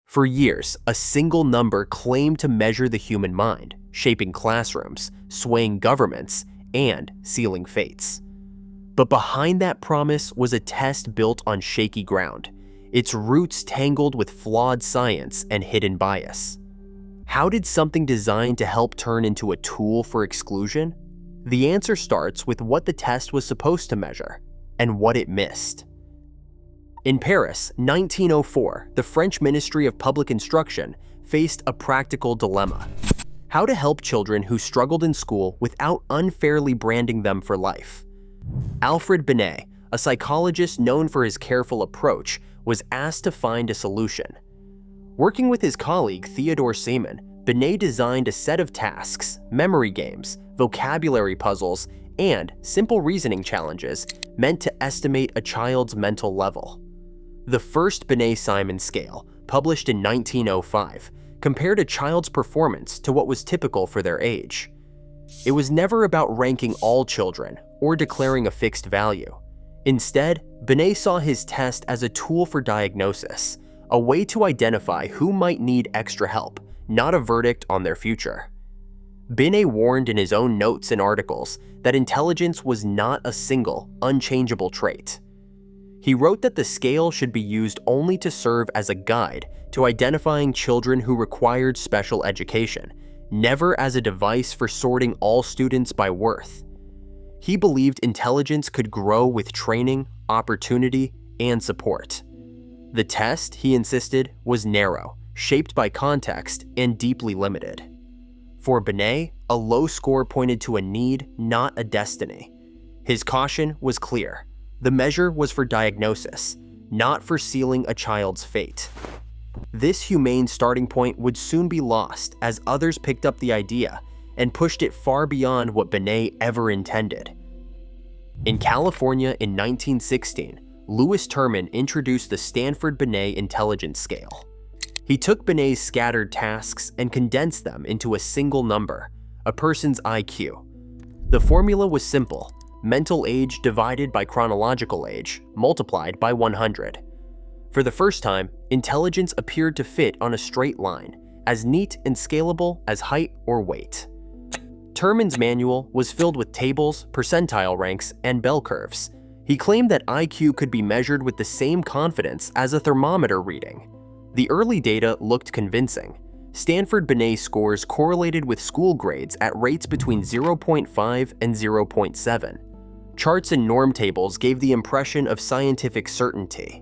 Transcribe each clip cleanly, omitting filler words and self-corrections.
For years, a single number claimed to measure the human mind, shaping classrooms, swaying governments, and sealing fates. But behind that promise was a test built on shaky ground, its roots tangled with flawed science and hidden bias. How did something designed to help turn into a tool for exclusion? The answer starts with what the test was supposed to measure and what it missed. In Paris, 1904, the French Ministry of Public Instruction faced a practical dilemma: how to help children who struggled in school without unfairly branding them for life. Alfred Binet, a psychologist known for his careful approach, was asked to find a solution. Working with his colleague Theodore Seaman, Binet designed a set of tasks, memory games, vocabulary puzzles, and simple reasoning challenges meant to estimate a child's mental level. The first Binet-Simon scale, published in 1905, compared a child's performance to what was typical for their age. It was never about ranking all children or declaring a fixed value. Instead, Binet saw his test as a tool for diagnosis, a way to identify who might need extra help, not a verdict on their future. Binet warned in his own notes and articles that intelligence was not a single, unchangeable trait. He wrote that the scale should be used only to serve as a guide to identifying children who required special education, never as a device for sorting all students by worth. He believed intelligence could grow with training, opportunity, and support. The test, he insisted, was narrow, shaped by context, and deeply limited. For Binet, a low score pointed to a need, not a destiny. His caution was clear: the measure was for diagnosis, not for sealing a child's fate. This humane starting point would soon be lost as others picked up the idea and pushed it far beyond what Binet ever intended. In California in 1916, Louis Terman introduced the Stanford-Binet Intelligence Scale. He took Binet's scattered tasks and condensed them into a single number, a person's IQ. The formula was simple: mental age divided by chronological age, multiplied by 100. For the first time, intelligence appeared to fit on a straight line, as neat and scalable as height or weight. Terman's manual was filled with tables, percentile ranks, and bell curves. He claimed that IQ could be measured with the same confidence as a thermometer reading. The early data looked convincing. Stanford Binet scores correlated with school grades at rates between 0.5 and 0.7. Charts and norm tables gave the impression of scientific certainty.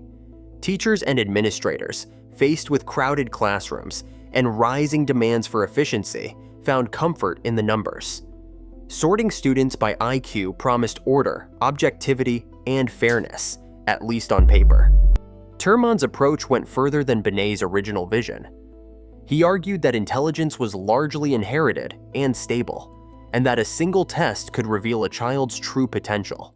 Teachers and administrators, faced with crowded classrooms and rising demands for efficiency, found comfort in the numbers. Sorting students by IQ promised order, objectivity, and fairness, at least on paper. Terman's approach went further than Binet's original vision. He argued that intelligence was largely inherited and stable, and that a single test could reveal a child's true potential.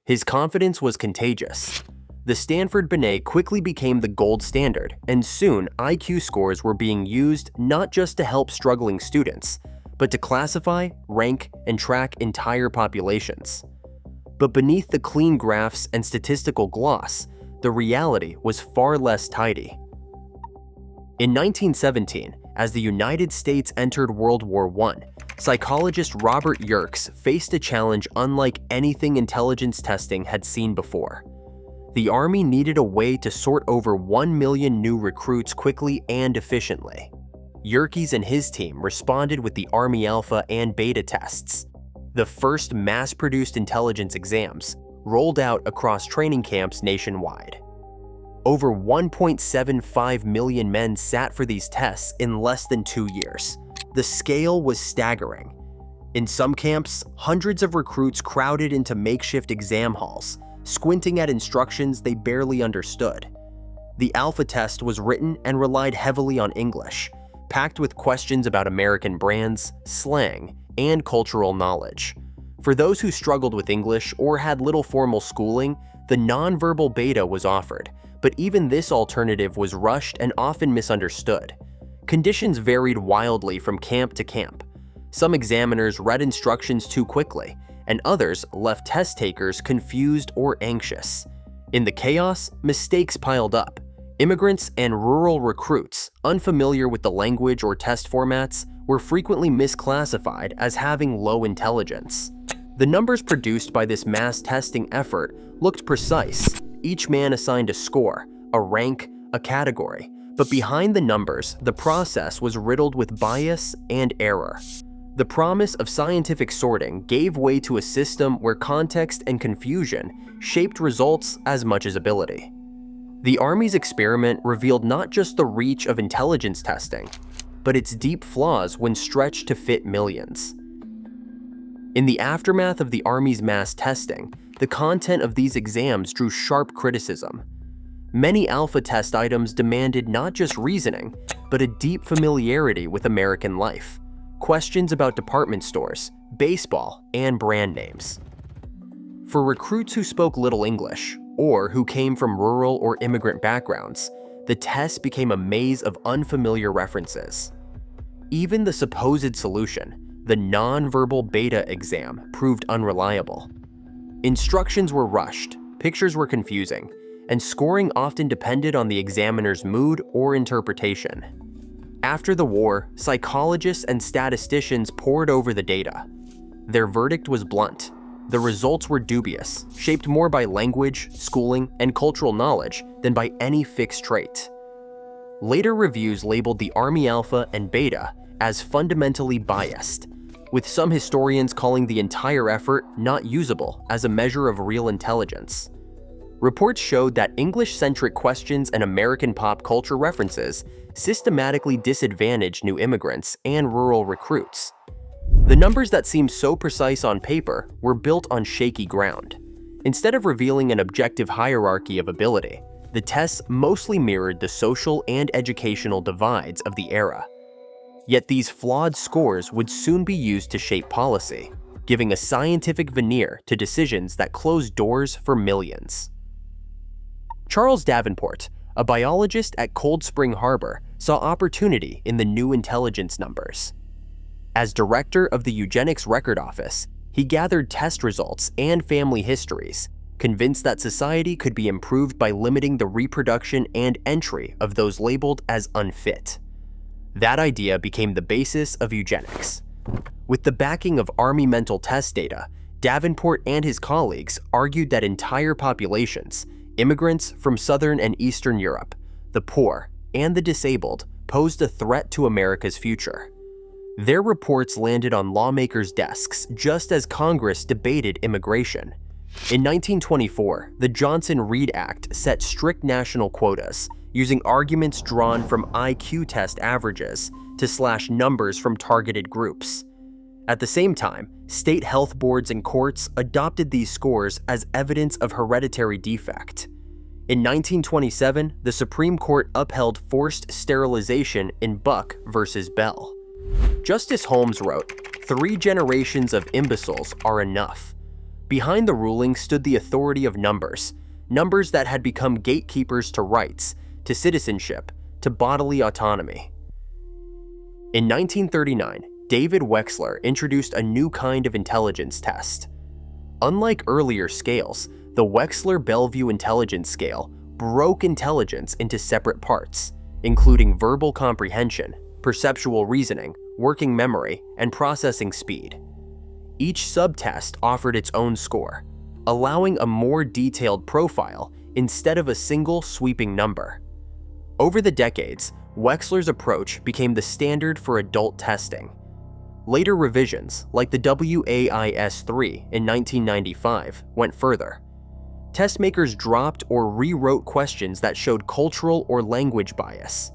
His confidence was contagious. The Stanford Binet quickly became the gold standard, and soon IQ scores were being used not just to help struggling students, but to classify, rank, and track entire populations. But beneath the clean graphs and statistical gloss, the reality was far less tidy. In 1917, as the United States entered World War I, psychologist Robert Yerkes faced a challenge unlike anything intelligence testing had seen before. The Army needed a way to sort over 1 million new recruits quickly and efficiently. Yerkes and his team responded with the Army Alpha and Beta tests, the first mass-produced intelligence exams, rolled out across training camps nationwide. Over 1.75 million men sat for these tests in less than 2 years. The scale was staggering. In some camps, hundreds of recruits crowded into makeshift exam halls, squinting at instructions they barely understood. The Alpha test was written and relied heavily on English, packed with questions about American brands, slang, and cultural knowledge. For those who struggled with English or had little formal schooling, the nonverbal beta was offered, but even this alternative was rushed and often misunderstood. Conditions varied wildly from camp to camp. Some examiners read instructions too quickly, and others left test takers confused or anxious. In the chaos, mistakes piled up, Immigrants and rural recruits, unfamiliar with the language or test formats, were frequently misclassified as having low intelligence. The numbers produced by this mass testing effort looked precise, each man assigned a score, a rank, a category, but behind the numbers, the process was riddled with bias and error. The promise of scientific sorting gave way to a system where context and confusion shaped results as much as ability. The Army's experiment revealed not just the reach of intelligence testing, but its deep flaws when stretched to fit millions. In the aftermath of the Army's mass testing, the content of these exams drew sharp criticism. Many alpha test items demanded not just reasoning, but a deep familiarity with American life. Questions about department stores, baseball, and brand names. For recruits who spoke little English, or who came from rural or immigrant backgrounds, the test became a maze of unfamiliar references. Even the supposed solution, the non-verbal beta exam, proved unreliable. Instructions were rushed, pictures were confusing, and scoring often depended on the examiner's mood or interpretation. After the war, psychologists and statisticians pored over the data. Their verdict was blunt. The results were dubious, shaped more by language, schooling, and cultural knowledge than by any fixed trait. Later reviews labeled the Army Alpha and Beta as fundamentally biased, with some historians calling the entire effort not usable as a measure of real intelligence. Reports showed that English-centric questions and American pop culture references systematically disadvantaged new immigrants and rural recruits. The numbers that seemed so precise on paper were built on shaky ground. Instead of revealing an objective hierarchy of ability, the tests mostly mirrored the social and educational divides of the era. Yet these flawed scores would soon be used to shape policy, giving a scientific veneer to decisions that closed doors for millions. Charles Davenport, a biologist at Cold Spring Harbor, saw opportunity in the new intelligence numbers. As director of the Eugenics Record Office, he gathered test results and family histories, convinced that society could be improved by limiting the reproduction and entry of those labeled as unfit. That idea became the basis of eugenics. With the backing of Army mental test data, Davenport and his colleagues argued that entire populations, immigrants from Southern and Eastern Europe, the poor, and the disabled, posed a threat to America's future. Their reports landed on lawmakers' desks just as Congress debated immigration. In 1924, the Johnson-Reed Act set strict national quotas, using arguments drawn from IQ test averages to slash numbers from targeted groups. At the same time, state health boards and courts adopted these scores as evidence of hereditary defect. In 1927, the Supreme Court upheld forced sterilization in Buck versus Bell. Justice Holmes wrote, "3 generations of imbeciles are enough." Behind the ruling stood the authority of numbers, numbers that had become gatekeepers to rights, to citizenship, to bodily autonomy. In 1939, David Wechsler introduced a new kind of intelligence test. Unlike earlier scales, the Wechsler-Bellevue intelligence scale broke intelligence into separate parts, including verbal comprehension, perceptual reasoning, working memory, and processing speed. Each subtest offered its own score, allowing a more detailed profile instead of a single sweeping number. Over the decades, Wechsler's approach became the standard for adult testing. Later revisions, like the WAIS-3 in 1995, went further. Test makers dropped or rewrote questions that showed cultural or language bias.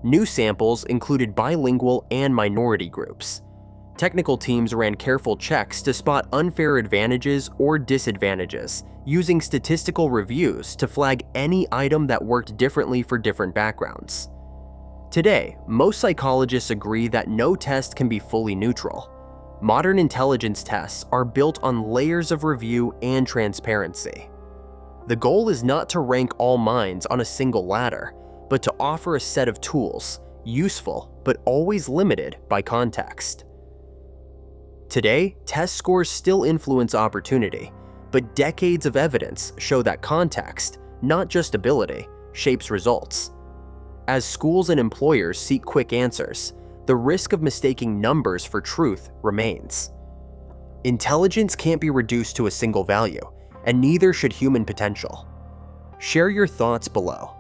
New samples included bilingual and minority groups. Technical teams ran careful checks to spot unfair advantages or disadvantages, using statistical reviews to flag any item that worked differently for different backgrounds. Today, most psychologists agree that no test can be fully neutral. Modern intelligence tests are built on layers of review and transparency. The goal is not to rank all minds on a single ladder, but to offer a set of tools, useful but always limited by context. Today, test scores still influence opportunity, but decades of evidence show that context, not just ability, shapes results. As schools and employers seek quick answers, the risk of mistaking numbers for truth remains. Intelligence can't be reduced to a single value, and neither should human potential. Share your thoughts below.